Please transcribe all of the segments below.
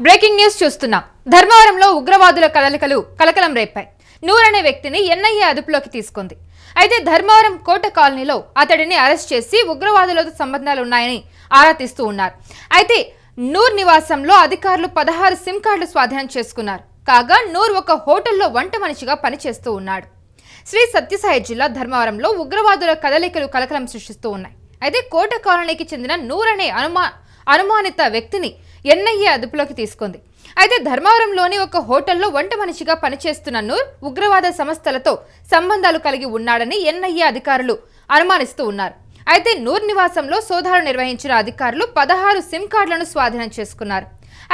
Breaking news చూస్తున్నాం. ధర్మవరంలో ఉగ్రవాదుల కదలికలు కలకలం రేపాయి. నూర్ అనే వ్యక్తిని ఎన్ఐఏ అదుపులోకి తీసుకుంది. అయితే ధర్మవరం కోట కాలనీలో అతడిని అరెస్ట్ చేసి ఉగ్రవాదులతో సంబంధాలు ఉన్నాయని ఆరా తీస్తూ ఉన్నారు. అయితే నూర్ నివాసంలో అధికారులు 16 సిమ్ కార్డులు స్వాధీనం చేసుకున్నారు. కాగా నూర్ ఒక హోటల్లో వంట మనిషిగా పనిచేస్తూ ఉన్నాడు. శ్రీ సత్యసాయి జిల్లా ధర్మవరంలో ఉగ్రవాదుల కదలికలు కలకలం సృష్టిస్తూ ఉన్నాయి. అయితే కోట కాలనీకి చెందిన నూర్ అనే అనుమానిత వ్యక్తిని ఎన్ఐఏ అదుపులోకి తీసుకుంది. అయితే ధర్మవరంలోని ఒక హోటల్లో వంట మనిషిగా పనిచేస్తున్న నూర్ ఉగ్రవాద సంస్థలతో సంబంధాలు కలిగి ఉన్నాడని ఎన్ఐఏ అధికారులు అనుమానిస్తూ ఉన్నారు. అయితే నూర్ నివాసంలో సోదాలు నిర్వహించిన అధికారులు 16 సిమ్ కార్డులను స్వాధీనం చేసుకున్నారు.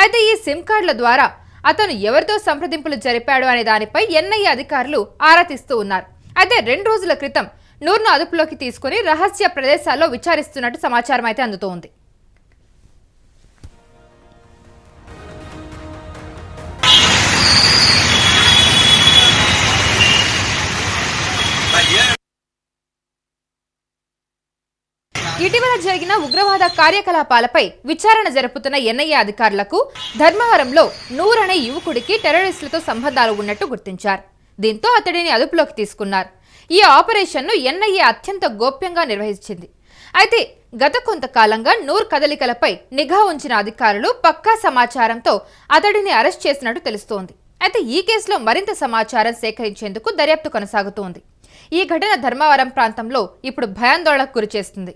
అయితే ఈ సిమ్ కార్డుల ద్వారా అతను ఎవరితో సంప్రదింపులు జరిపాడు అనే దానిపై ఎన్ఐఏ అధికారులు ఆరా తీస్తూ ఉన్నారు. అయితే 2 రోజుల క్రితం నూర్ను అదుపులోకి తీసుకుని రహస్య ప్రదేశాల్లో విచారిస్తున్నట్టు సమాచారం అయితే అందుతోంది. ఇటీవల జరిగిన ఉగ్రవాద కార్యకలాపాలపై విచారణ జరుపుతున్న ఎన్ఐఏ అధికారులకు ధర్మవరంలో నూర్ అనే యువకుడికి టెర్రరిస్టులతో సంబంధాలు ఉన్నట్టు గుర్తించారు. దీంతో అతడిని అదుపులోకి తీసుకున్నారు. ఈ ఆపరేషన్ను ఎన్ఐఏ అత్యంత గోప్యంగా నిర్వహించింది. అయితే గత కొంతకాలంగా నూర్ కదలికలపై నిఘా ఉంచిన అధికారులు పక్కా సమాచారంతో అతడిని అరెస్ట్ చేసినట్టు తెలుస్తోంది. అయితే ఈ కేసులో మరింత సమాచారం సేకరించేందుకు దర్యాప్తు కొనసాగుతోంది. ఈ ఘటన ధర్మవరం ప్రాంతంలో ఇప్పుడు భయాందోళనకు గురిచేస్తుంది.